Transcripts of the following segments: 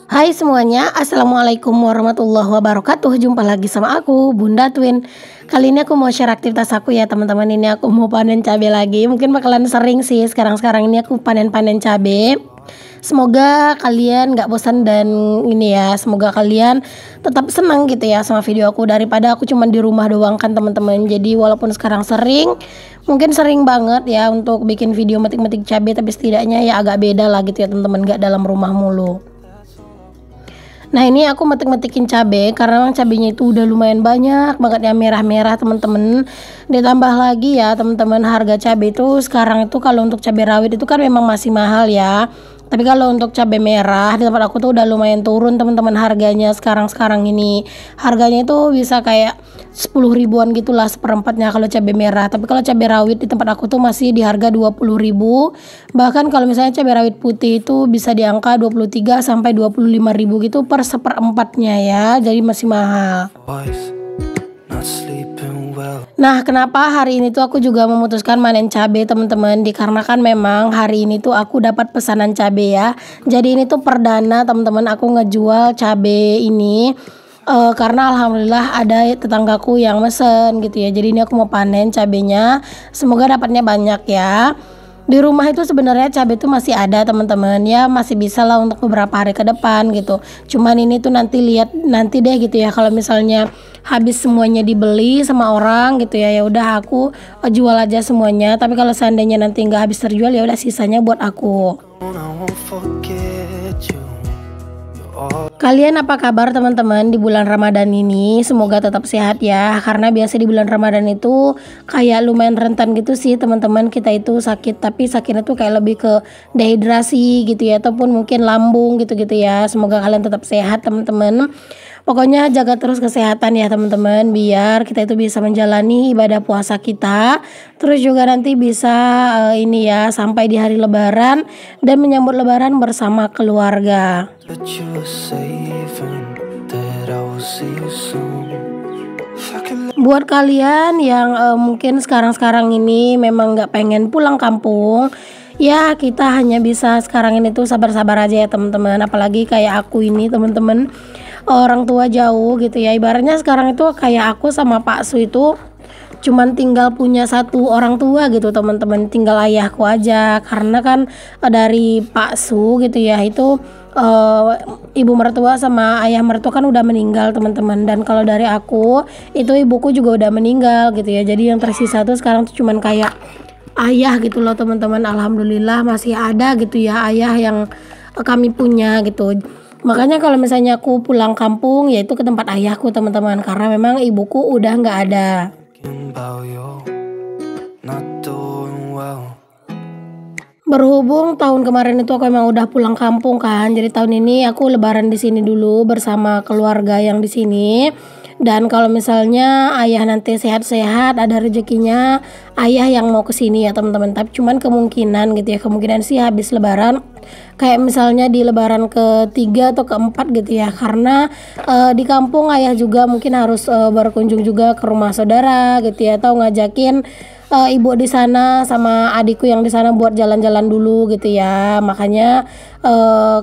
Hai semuanya, Assalamualaikum warahmatullahi wabarakatuh. Jumpa lagi sama aku, Bunda Twin. Kali ini aku mau share aktivitas aku ya teman-teman. Ini aku mau panen cabai lagi. Mungkin bakalan sering sih sekarang ini aku panen-panen cabai. Semoga kalian gak bosan dan ini ya, semoga kalian tetap senang gitu ya sama video aku, daripada aku cuman di rumah doang kan teman-teman. Jadi walaupun sekarang sering, mungkin sering banget ya untuk bikin video metik-metik cabai, tapi setidaknya ya agak beda lah gitu ya teman-teman, gak dalam rumah mulu. Nah ini aku metik-metikin cabai karena memang cabainya itu udah lumayan banyak banget ya, merah-merah teman-teman. Ditambah lagi ya teman-teman, harga cabai itu sekarang itu kalau untuk cabai rawit itu kan memang masih mahal ya. Tapi kalau untuk cabai merah di tempat aku tuh udah lumayan turun teman-teman harganya sekarang ini. Harganya itu bisa kayak 10 ribuan gitulah seperempatnya kalau cabai merah. Tapi kalau cabai rawit di tempat aku tuh masih di harga 20 ribu. Bahkan kalau misalnya cabai rawit putih itu bisa di angka 23 sampai 25 ribu gitu per seperempatnya ya. Jadi masih mahal. Nah, kenapa hari ini tuh aku juga memutuskan manen cabai teman-teman? Dikarenakan memang hari ini tuh aku dapat pesanan cabai ya. Jadi ini tuh perdana teman-teman aku ngejual cabai ini. Karena alhamdulillah ada tetanggaku yang mesen gitu ya. Jadi ini aku mau panen cabainya. Semoga dapatnya banyak ya. Di rumah itu sebenarnya cabai itu masih ada teman-teman ya, masih bisa lah untuk beberapa hari ke depan gitu. Cuman ini tuh nanti lihat nanti deh gitu ya, kalau misalnya habis semuanya dibeli sama orang gitu ya, ya udah aku jual aja semuanya. Tapi kalau seandainya nanti nggak habis terjual ya udah sisanya buat aku. Kalian apa kabar teman-teman di bulan Ramadan ini? Semoga tetap sehat ya. Karena biasa di bulan Ramadan itu kayak lumayan rentan gitu sih teman-teman, kita itu sakit. Tapi sakitnya tuh kayak lebih ke dehidrasi gitu ya, ataupun mungkin lambung gitu-gitu ya. Semoga kalian tetap sehat teman-teman. Pokoknya jaga terus kesehatan ya teman-teman, biar kita itu bisa menjalani ibadah puasa kita. Terus juga nanti bisa ini ya, sampai di hari Lebaran dan menyambut Lebaran bersama keluarga. Buat kalian yang mungkin sekarang ini memang nggak pengen pulang kampung, ya kita hanya bisa sekarang ini tuh sabar-sabar aja ya teman-teman. Apalagi kayak aku ini teman-teman, orang tua jauh gitu ya. Ibaratnya sekarang itu kayak aku sama Pak Su itu cuman tinggal punya satu orang tua gitu teman-teman, tinggal ayahku aja. Karena kan dari Pak Su gitu ya, itu ibu mertua sama ayah mertua kan udah meninggal teman-teman. Dan kalau dari aku itu ibuku juga udah meninggal gitu ya. Jadi yang tersisa tuh sekarang tuh cuman kayak ayah gitu loh teman-teman. Alhamdulillah masih ada gitu ya ayah yang kami punya gitu. Makanya kalau misalnya aku pulang kampung yaitu ke tempat ayahku teman-teman, karena memang ibuku udah nggak ada. Berhubung tahun kemarin itu aku emang udah pulang kampung kan, jadi tahun ini aku lebaran di sini dulu bersama keluarga yang di sini. Dan kalau misalnya ayah nanti sehat-sehat, ada rezekinya, ayah yang mau kesini ya teman-teman. Tapi cuman kemungkinan gitu ya, kemungkinan sih habis lebaran, kayak misalnya di lebaran ketiga atau keempat gitu ya. Karena di kampung ayah juga mungkin harus berkunjung juga ke rumah saudara gitu ya, atau ngajakin ibu di sana sama adikku yang di sana buat jalan-jalan dulu gitu ya. Makanya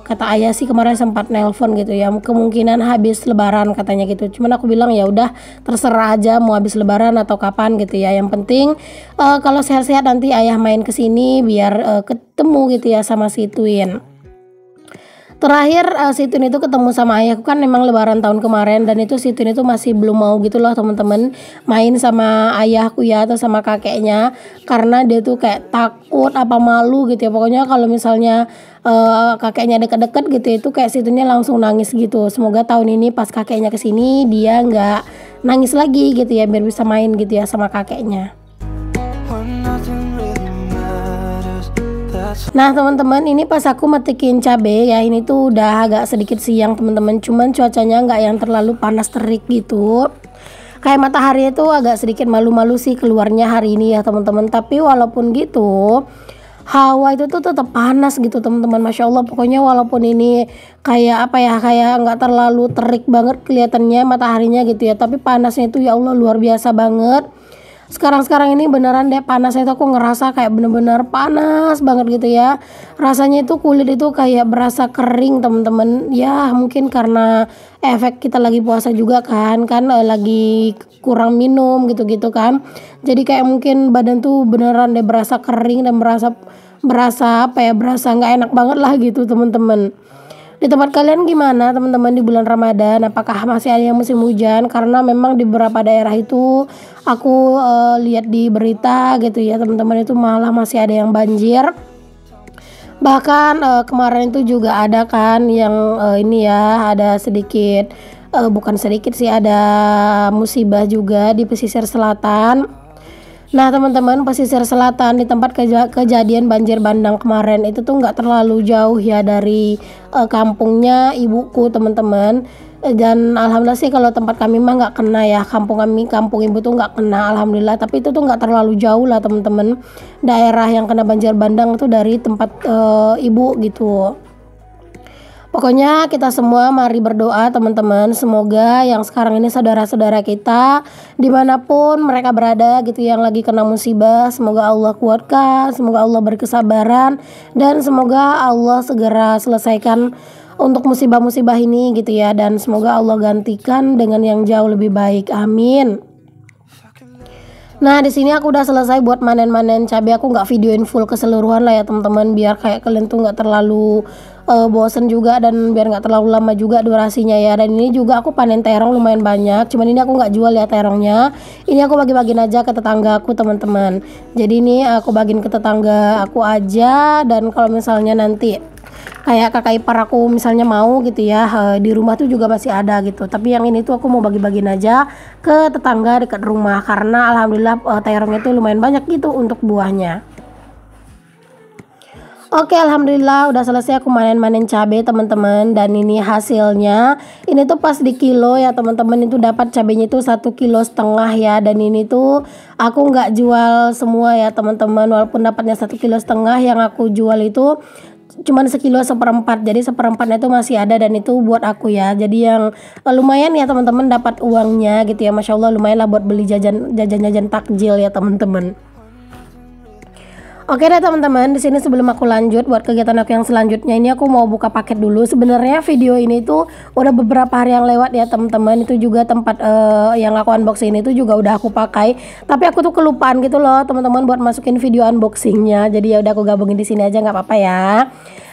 kata ayah sih kemarin sempat nelpon gitu ya, kemungkinan habis lebaran katanya gitu. Cuman aku bilang ya udah terserah aja mau habis lebaran atau kapan gitu ya. Yang penting kalau sehat-sehat nanti ayah main ke sini biar ketemu gitu ya sama si Twin. Terakhir si Twin itu ketemu sama ayahku kan memang lebaran tahun kemarin, dan itu si Twin itu masih belum mau gitu loh teman-teman main sama ayahku ya atau sama kakeknya, karena dia tuh kayak takut apa malu gitu ya. Pokoknya kalau misalnya kakeknya deket-deket gitu itu kayak si Twinnya langsung nangis gitu. Semoga tahun ini pas kakeknya kesini dia nggak nangis lagi gitu ya, biar bisa main gitu ya sama kakeknya. Nah teman-teman, ini pas aku metikin cabai ya, ini tuh udah agak sedikit siang teman-teman. Cuman cuacanya nggak yang terlalu panas terik gitu. Kayak matahari itu agak sedikit malu-malu sih keluarnya hari ini ya teman-teman. Tapi walaupun gitu, hawa itu tuh tetap panas gitu teman-teman. Masya Allah, pokoknya walaupun ini kayak apa ya, kayak nggak terlalu terik banget kelihatannya mataharinya gitu ya, tapi panasnya itu ya Allah luar biasa banget. Sekarang-sekarang ini beneran deh panasnya itu aku ngerasa kayak bener-bener panas banget gitu ya. Rasanya itu kulit itu kayak berasa kering teman-teman. Ya mungkin karena efek kita lagi puasa juga kan lagi kurang minum gitu-gitu kan. Jadi kayak mungkin badan tuh beneran deh berasa kering dan berasa berasa apa ya, berasa nggak enak banget lah gitu teman-teman. Di tempat kalian gimana teman-teman di bulan Ramadan? Apakah masih ada yang musim hujan? Karena memang di beberapa daerah itu aku lihat di berita gitu ya teman-teman, itu malah masih ada yang banjir. Bahkan kemarin itu juga ada kan yang ini ya, ada sedikit bukan sedikit sih, ada musibah juga di pesisir selatan. Nah teman-teman, pesisir selatan di tempat kejadian banjir bandang kemarin itu tuh nggak terlalu jauh ya dari kampungnya ibuku teman-teman. Dan alhamdulillah sih kalau tempat kami mah nggak kena ya, kampung ibu tuh nggak kena alhamdulillah. Tapi itu tuh nggak terlalu jauh lah teman-teman, daerah yang kena banjir bandang itu dari tempat ibu gitu. Pokoknya kita semua mari berdoa teman-teman, semoga yang sekarang ini saudara-saudara kita dimanapun mereka berada gitu yang lagi kena musibah, semoga Allah kuatkan, semoga Allah berkesabaran, dan semoga Allah segera selesaikan untuk musibah-musibah ini gitu ya, dan semoga Allah gantikan dengan yang jauh lebih baik, amin. Nah di sini aku udah selesai buat manen cabai. Aku nggak videoin full keseluruhan lah ya teman-teman, biar kayak kalian tuh nggak terlalu bosen juga, dan biar nggak terlalu lama juga durasinya ya. Dan ini juga aku panen terong lumayan banyak, cuman ini aku nggak jual ya terongnya. Ini aku bagi-bagiin aja ke tetangga aku teman-teman. Jadi ini aku bagiin ke tetangga aku aja, dan kalau misalnya nanti kayak kakak ipar aku misalnya mau gitu ya, di rumah tuh juga masih ada gitu. Tapi yang ini tuh aku mau bagi-bagiin aja ke tetangga dekat rumah, karena alhamdulillah terongnya tuh lumayan banyak gitu untuk buahnya. Oke, alhamdulillah udah selesai aku manen cabai teman-teman, dan ini hasilnya. Ini tuh pas di kilo ya teman-teman, itu dapat cabainya itu 1,5 kilo ya. Dan ini tuh aku nggak jual semua ya teman-teman, walaupun dapatnya 1,5 kilo, yang aku jual itu cuman 1,4 kilo. Jadi 1/4 itu masih ada, dan itu buat aku ya. Jadi yang lumayan ya teman-teman, dapat uangnya gitu ya, masya Allah lumayan lah buat beli jajan takjil ya teman-teman. Oke deh teman-teman, di sini sebelum aku lanjut buat kegiatan aku yang selanjutnya, ini aku mau buka paket dulu. Sebenarnya video ini tuh udah beberapa hari yang lewat ya teman-teman. Itu juga tempat yang aku unboxing ini tuh juga udah aku pakai, tapi aku tuh kelupaan gitu loh teman-teman buat masukin video unboxingnya. Jadi ya udah aku gabungin di sini aja, nggak apa-apa ya.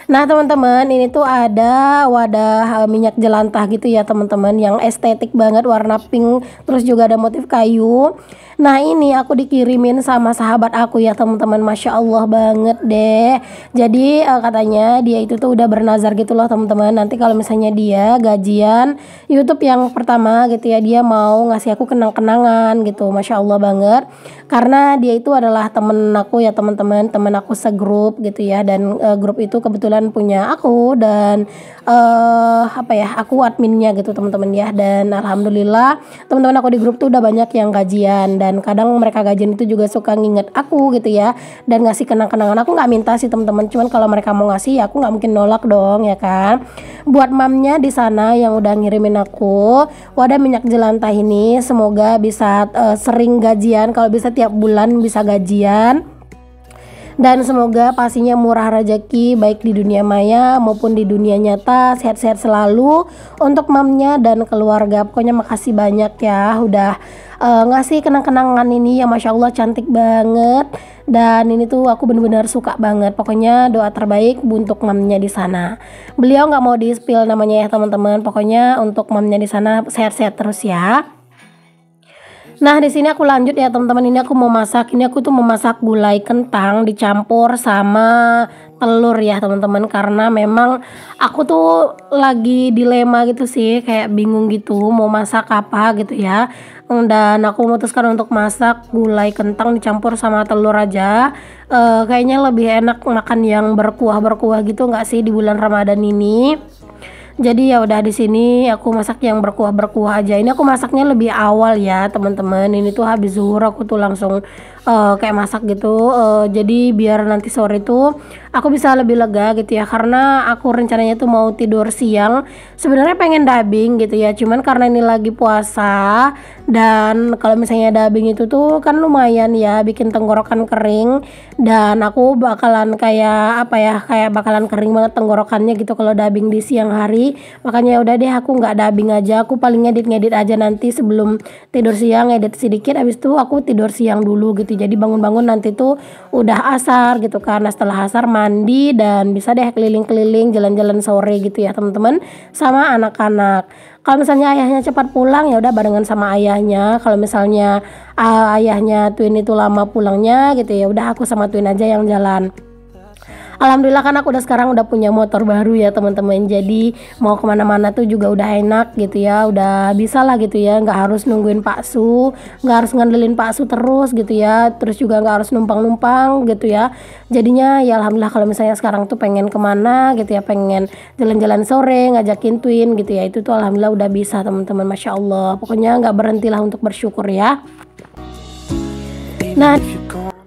Nah teman-teman, ini tuh ada wadah minyak jelantah gitu ya teman-teman, yang estetik banget, warna pink, terus juga ada motif kayu. Nah ini aku dikirimin sama sahabat aku ya teman-teman, masya Allah banget deh. Jadi katanya dia itu tuh udah bernazar gitu loh teman-teman, nanti kalau misalnya dia gajian YouTube yang pertama gitu ya, dia mau ngasih aku kenang-kenangan gitu, masya Allah banget. Karena dia itu adalah temen aku ya teman-teman, temen aku segrup gitu ya, dan grup itu kebetulan punya aku, dan apa ya, aku adminnya gitu teman-teman ya. Dan alhamdulillah teman-teman aku di grup tuh udah banyak yang gajian, dan kadang mereka gajian itu juga suka nginget aku gitu ya, dan ngasih kenang-kenangan. Aku nggak minta sih teman-teman, cuman kalau mereka mau ngasih ya aku nggak mungkin nolak dong ya kan. Buat mamnya di sana yang udah ngirimin aku wadah minyak jelantah ini, semoga bisa sering gajian, kalau bisa tiap bulan bisa gajian. Dan semoga pastinya murah rezeki baik di dunia maya maupun di dunia nyata, sehat-sehat selalu untuk mamnya dan keluarga. Pokoknya makasih banyak ya udah ngasih kenang-kenangan ini ya, masya Allah cantik banget. Dan ini tuh aku bener-bener suka banget. Pokoknya doa terbaik untuk mamnya di sana. Beliau nggak mau di spill namanya ya teman-teman. Pokoknya untuk mamnya di sana sehat-sehat terus ya. Nah di sini aku lanjut ya teman-teman, ini aku mau masak. Ini aku tuh memasak gulai kentang dicampur sama telur ya teman-teman, karena memang aku tuh lagi dilema gitu sih, kayak bingung gitu mau masak apa gitu ya. Dan aku memutuskan untuk masak gulai kentang dicampur sama telur aja. Kayaknya lebih enak makan yang berkuah gitu nggak sih di bulan Ramadan ini. Jadi ya udah di sini aku masak yang berkuah aja. Ini aku masaknya lebih awal ya teman-teman. Ini tuh habis zuhur aku tuh langsung kayak masak gitu, jadi biar nanti sore tuh aku bisa lebih lega gitu ya, karena aku rencananya tuh mau tidur siang. Sebenarnya pengen dubbing gitu ya, cuman karena ini lagi puasa, dan kalau misalnya dubbing itu tuh kan lumayan ya bikin tenggorokan kering, dan aku bakalan kayak apa ya, kayak bakalan kering banget tenggorokannya gitu kalau dubbing di siang hari. Makanya ya udah deh, aku nggak dubbing aja, aku paling ngedit aja nanti sebelum tidur siang, edit sedikit, habis itu aku tidur siang dulu gitu. Jadi bangun-bangun nanti tuh udah asar gitu kan. Nah, setelah asar mandi dan bisa deh keliling-keliling jalan-jalan sore gitu ya teman-teman sama anak-anak. Kalau misalnya ayahnya cepat pulang ya udah barengan sama ayahnya. Kalau misalnya ayahnya Twin itu lama pulangnya gitu ya udah aku sama Twin aja yang jalan. Alhamdulillah kan aku sekarang udah punya motor baru ya teman-teman, jadi mau kemana-mana tuh juga udah enak gitu ya, udah bisa lah gitu ya, nggak harus nungguin Pak Su, nggak harus ngandelin Pak Su terus gitu ya, terus juga nggak harus numpang-numpang gitu ya. Jadinya ya alhamdulillah kalau misalnya sekarang tuh pengen kemana gitu ya, pengen jalan-jalan sore ngajakin Twin gitu ya, itu tuh alhamdulillah udah bisa teman-teman, masya Allah. Pokoknya nggak berhentilah untuk bersyukur ya. Nah,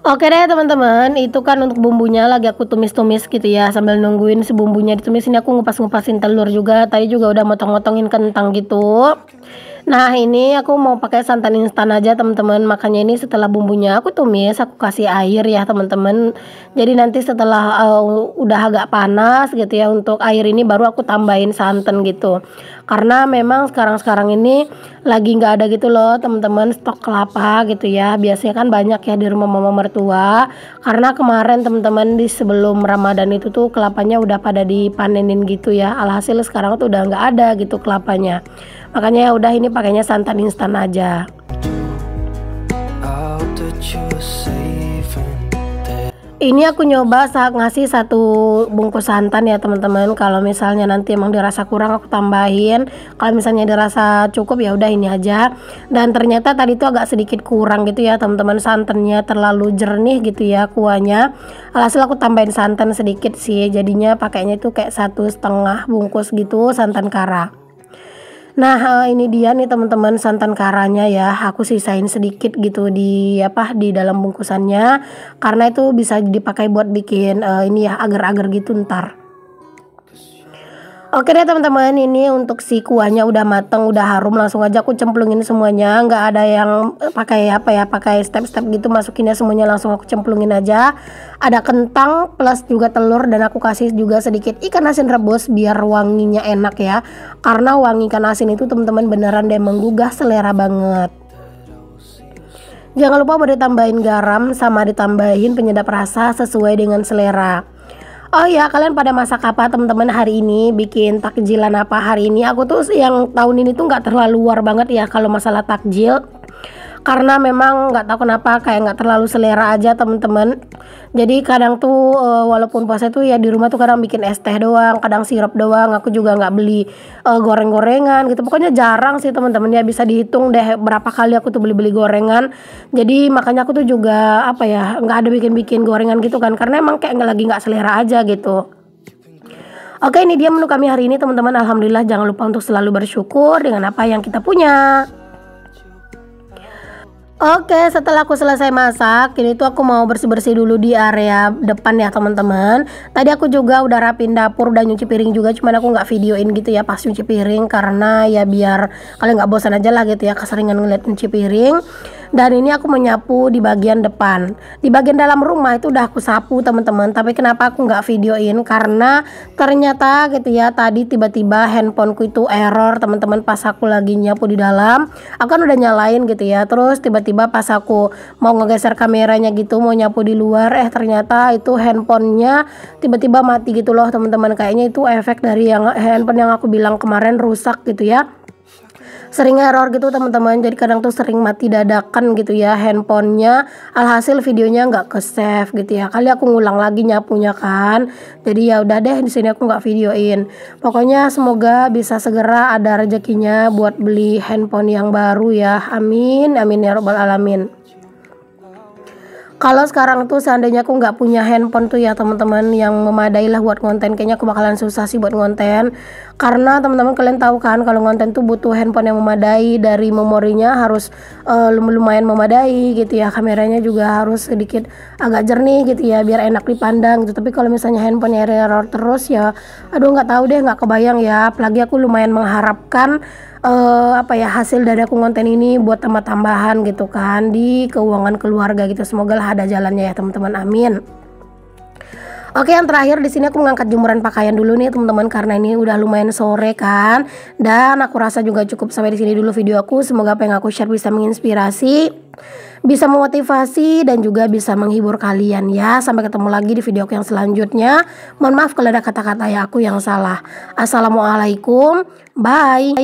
oke deh teman-teman, itu kan untuk bumbunya lagi aku tumis-tumis gitu ya. Sambil nungguin si bumbunya ditumis, ini aku ngupas-ngupasin telur juga. Tadi juga udah motong-motongin kentang gitu. Nah, ini aku mau pakai santan instan aja teman-teman. Makanya ini setelah bumbunya aku tumis, aku kasih air ya teman-teman. Jadi nanti setelah udah agak panas gitu ya, untuk air ini baru aku tambahin santan gitu. Karena memang sekarang-sekarang ini lagi nggak ada gitu loh teman-teman, stok kelapa gitu ya. Biasanya kan banyak ya di rumah mama mertua. Karena kemarin teman-teman di sebelum Ramadan itu tuh kelapanya udah pada dipanenin gitu ya. Alhasil sekarang tuh udah nggak ada gitu kelapanya. Makanya ya udah ini pakainya santan instan aja. Ini aku nyoba saat ngasih satu bungkus santan ya teman-teman. Kalau misalnya nanti emang dirasa kurang aku tambahin. Kalau misalnya dirasa cukup ya udah ini aja. Dan ternyata tadi tuh agak sedikit kurang gitu ya teman-teman, santannya terlalu jernih gitu ya kuahnya. Alhasil aku tambahin santan sedikit sih. Jadinya pakainya tuh kayak 1,5 bungkus gitu santan kara. Nah, ini dia nih teman-teman santan karanya ya. Aku sisain sedikit gitu di dalam bungkusannya, karena itu bisa dipakai buat bikin ini ya agar-agar gitu ntar. Oke deh teman-teman, ini untuk si kuahnya udah mateng, udah harum, langsung aja aku cemplungin semuanya, nggak ada yang pakai step-step gitu, masukinnya semuanya langsung aku cemplungin aja. Ada kentang plus juga telur, dan aku kasih juga sedikit ikan asin rebus biar wanginya enak ya. Karena wangi ikan asin itu teman-teman beneran deh menggugah selera banget. Jangan lupa boleh tambahin garam sama ditambahin penyedap rasa sesuai dengan selera. Oh ya, kalian pada masak apa teman-teman hari ini? Bikin takjilan apa hari ini? Aku tuh yang tahun ini tuh nggak terlalu luar banget ya kalau masalah takjil. Karena memang nggak tahu kenapa kayak nggak terlalu selera aja teman-teman. Jadi kadang tuh walaupun puasa tuh ya di rumah tuh kadang bikin es teh doang, kadang sirup doang. Aku juga nggak beli goreng-gorengan gitu. Pokoknya jarang sih teman-teman ya, bisa dihitung deh berapa kali aku tuh beli-beli gorengan. Jadi makanya aku tuh juga nggak ada bikin-bikin gorengan gitu kan, karena emang kayak nggak selera aja gitu. Oke, ini dia menu kami hari ini teman-teman. Alhamdulillah, jangan lupa untuk selalu bersyukur dengan apa yang kita punya. Oke, setelah aku selesai masak, ini tuh aku mau bersih-bersih dulu di area depan ya teman-teman. Tadi aku juga udah rapin dapur, udah nyuci piring juga, cuman aku nggak videoin gitu ya pas nyuci piring, karena ya biar kalian nggak bosan aja lah gitu ya keseringan ngeliat nyuci piring. Dan ini aku menyapu di bagian depan. Di bagian dalam rumah itu udah aku sapu teman-teman, tapi kenapa aku nggak videoin? Karena ternyata gitu ya, tadi tiba-tiba handphoneku itu error teman-teman pas aku lagi nyapu di dalam. Aku kan udah nyalain gitu ya, terus tiba-tiba pas aku mau ngegeser kameranya gitu, mau nyapu di luar, ternyata itu handphonenya tiba-tiba mati gitu loh teman-teman. Kayaknya itu efek dari yang handphone yang aku bilang kemarin rusak gitu ya. Sering error gitu teman-teman, jadi kadang tuh sering mati dadakan gitu ya handphonenya. Alhasil videonya nggak ke save gitu ya. Kali aku ngulang lagi nyapunya kan, jadi ya udah deh di sini aku nggak videoin. Pokoknya semoga bisa segera ada rezekinya buat beli handphone yang baru ya. Amin amin ya robbal alamin. Kalau sekarang tuh seandainya aku nggak punya handphone tuh ya teman-teman yang memadai lah buat konten, kayaknya aku bakalan susah sih buat konten. Karena teman-teman kalian tahu kan kalau konten tuh butuh handphone yang memadai, dari memorinya harus lumayan memadai gitu ya, kameranya juga harus sedikit agak jernih gitu ya biar enak dipandang gitu. Tapi kalau misalnya handphone error terus ya, aduh nggak tahu deh, nggak kebayang ya. Apalagi aku lumayan mengharapkan hasil dari aku konten ini buat tambah-tambahan gitu kan di keuangan keluarga gitu. Semoga lah ada jalannya ya teman-teman, amin. Oke, yang terakhir di sini aku mengangkat jemuran pakaian dulu nih teman-teman, karena ini udah lumayan sore kan. Dan aku rasa juga cukup sampai di sini dulu video aku. Semoga apa yang aku share bisa menginspirasi, bisa memotivasi, dan juga bisa menghibur kalian ya. Sampai ketemu lagi di video aku yang selanjutnya. Mohon maaf kalau ada kata-kata ya aku yang salah. Assalamualaikum, bye.